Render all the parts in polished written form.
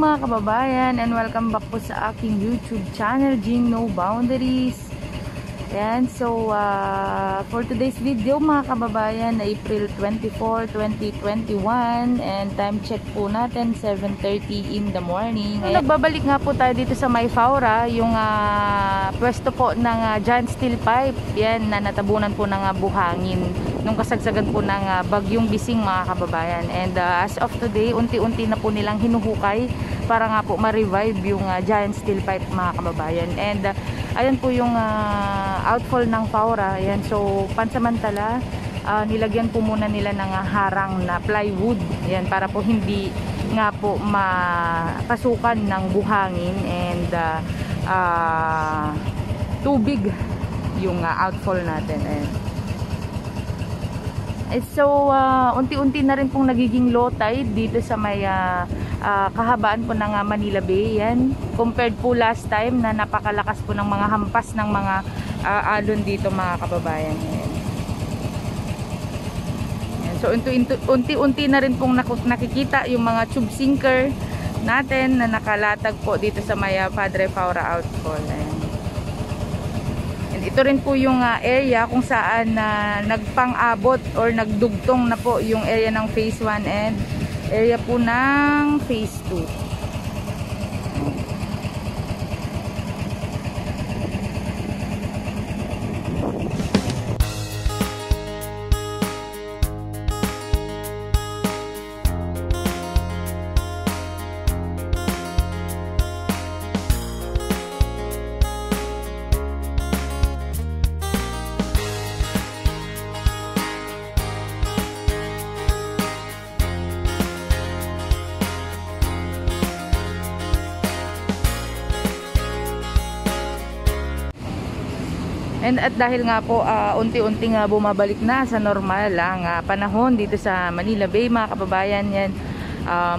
mga kababayan, and welcome back po sa aking YouTube channel, Jing No Boundaries. Ayan, so for today's video mga kababayan, April 24, 2021, and time check po natin 7:30 in the morning. Ayan, nagbabalik nga po tayo dito sa May Faura, yung pwesto po ng giant steel pipe, yan, na natabunan po ng buhangin nung kasagsagan po ng bagyong Bising mga kababayan. And as of today, unti-unti na po nilang hinuhukay para nga po ma-revive yung giant steel pipe mga kababayan. And ayan po yung outfall ng Faura. Ayan, so pansamantala nilagyan po muna nila ng harang na plywood. Ayan, para po hindi nga po mapasukan ng buhangin and tubig yung outfall natin. Ayan. So unti-unti na rin pong nagiging low tide dito sa may kahabaan po ng Manila Bay. Yan, compared po last time na napakalakas po ng mga hampas ng mga alon dito mga kababayan. Yan. So unti-unti na rin pong nakikita yung mga tube sinker natin na nakalatag po dito sa may Padre Faura outfall. Ayan. And ito rin po yung area kung saan nagpang-abot or nagdugtong na po yung area ng phase 1 and area po ng phase 2. And at dahil nga po unti-unti nga bumabalik na sa normal ang panahon dito sa Manila Bay mga kababayan, yan,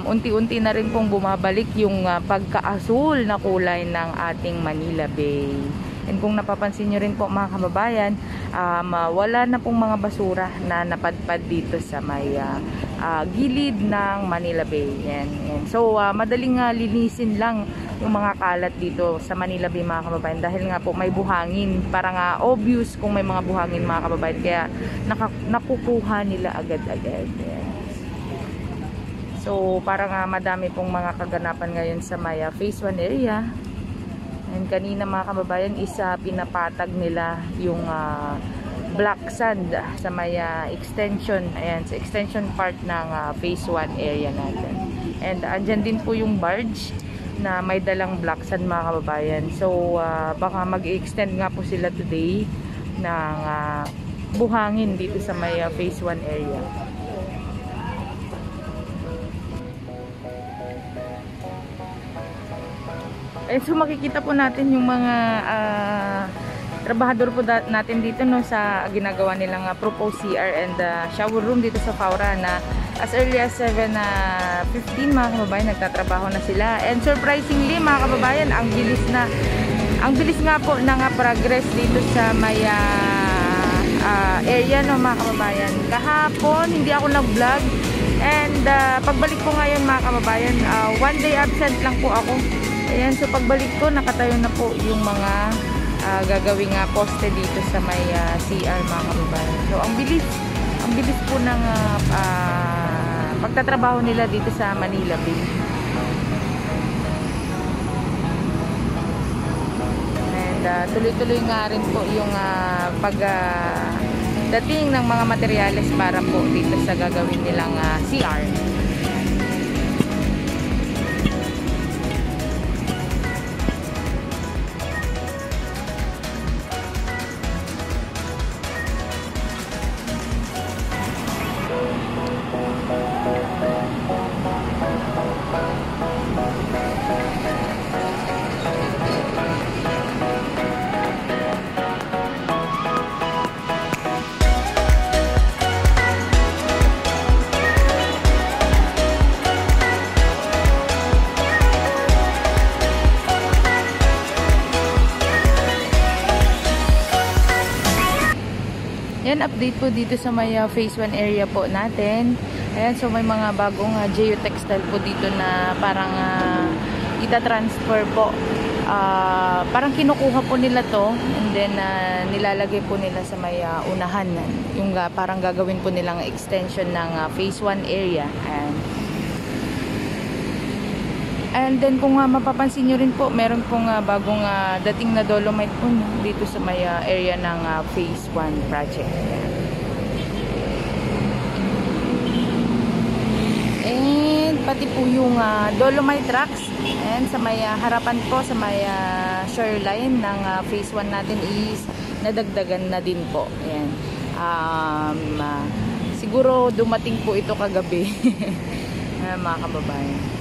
unti-unti na rin pong bumabalik yung pagka-asul na kulay ng ating Manila Bay. And kung napapansin nyo rin po mga kababayan, wala na pong mga basura na napadpad dito sa may gilid ng Manila Bay. Yan, yan. So madaling linisin lang yung mga kalat dito sa Manila Bay mga kababayan, dahil nga po may buhangin. Parang obvious kung may mga buhangin mga kababayan, kaya nakukuha nila agad-agad. So parang madami pong mga kaganapan ngayon sa may phase 1 area. And kanina mga kababayan, pinapatag nila yung black sand sa may extension. Ayan, sa extension part ng phase 1 area natin. And andyan din po yung barge na may dalang black sand mga kababayan. So baka mag-extend nga po sila today ng buhangin dito sa may phase 1 area. So makikita po natin yung mga trabahador po natin dito no, sa ginagawa nilang proposed CR and shower room dito sa Faura, na as early as 7:15 mga kababayan nagtatrabaho na sila. And surprisingly mga kababayan, ang bilis nga po ng progress dito sa may area no mga kababayan. Kahapon hindi ako nag-vlog, and pagbalik ko ngayon mga kababayan, 1 day absent lang po ako. Ayan, so pagbalik ko nakatayo na po yung mga gagawing poste dito sa may CR mga kababayan. So ang bilis po ng pagtatrabaho nila dito sa Manila Bay. And tuloy-tuloy nga rin po yung dating ng mga materyales para po dito sa gagawin nilang CR. Yan, update po dito sa may phase 1 area po natin. Ayan, so may mga bagong geotextile po dito na parang ita-transfer po. Parang kinukuha po nila to and then nilalagay po nila sa may unahan. Yung parang gagawin po nilang extension ng phase 1 area. And then kung mapapansin nyo rin po, meron pong bagong dating na dolomite po dito sa may area ng phase 1 project. And pati po yung dolomite rocks. And sa may harapan po, sa may shoreline ng phase 1 natin is nadagdagan na din po. Ayan. Siguro dumating po ito kagabi. Mga kababayan.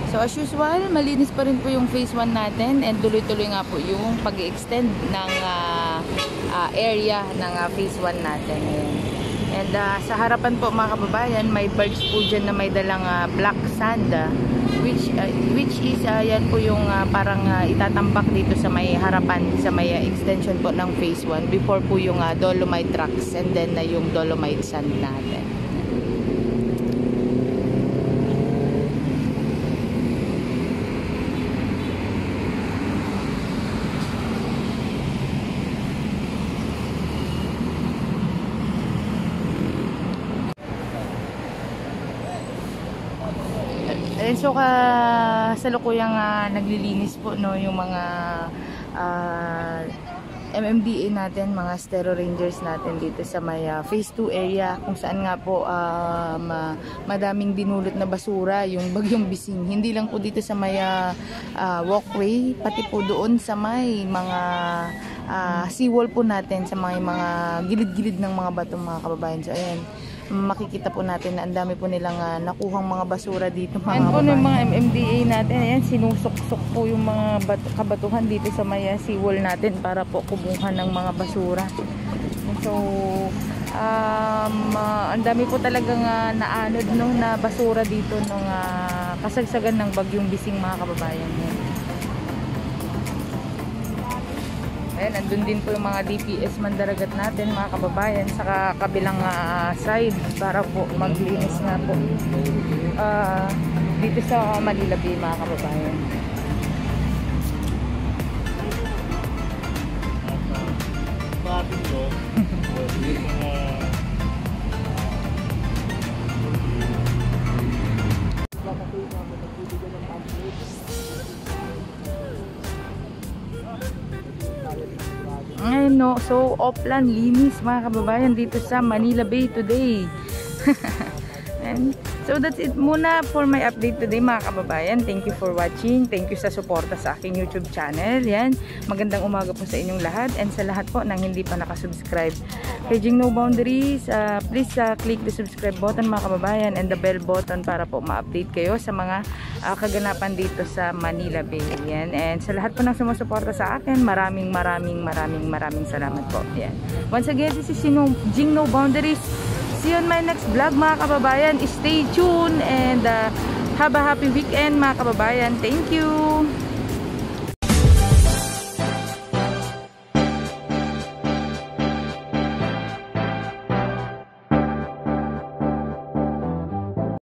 So as usual, malinis pa rin po yung phase 1 natin and tuloy-tuloy nga po yung pag-extend ng area ng phase 1 natin. Ayan. And sa harapan po mga kababayan, may birds po dyan na may dalang black sand, which is yan po yung parang itatambak dito sa may harapan, sa may extension po ng phase 1 before po yung dolomite rocks and then yung dolomite sand natin. So kasalukuyang naglilinis po no yung mga MMDA natin, mga Stero Rangers natin dito sa may phase 2 area kung saan nga po madaming dinulot na basura yung bagyong Bising. Hindi lang po dito sa may walkway, pati po doon sa may mga seawall po natin, sa mga gilid-gilid ng mga bato mga kababayan. So ayan, makikita po natin na ang dami po nilang nakuhang mga basura dito mga kababayan. Ayan po yung mga MMDA natin. Ayan, sinusok-sok po yung mga kabatuhan dito sa may seawall natin para po kubuhan ng mga basura. So ang dami po talagang naanod no, na basura dito nung kasagsagan ng bagyong Bising mga kababayan. Ayan, andun din po yung mga DPS Mandaragat natin mga kababayan sa kabilang side para po maglinis nga po dito sa Manila Bay mga kababayan. Ayun no, so offline linis mga kababayan dito sa Manila Bay today. And so that's it muna for my update today mga kababayan. Thank you for watching. Thank you sa suporta sa aking YouTube channel. Yan, magandang umaga po sa inyong lahat and sa lahat po nang hindi pa nakasubscribe kay Jing No Boundaries, please click the subscribe button mga kababayan and the bell button para po ma-update kayo sa mga kaganapan dito sa Manila Bay. Yan. And sa lahat po ng sumusuporta sa akin, maraming salamat po. Yan. Once again, this is Jing No Boundaries. See you on my next vlog mga kababayan. Stay tuned and have a happy weekend mga kababayan. Thank you!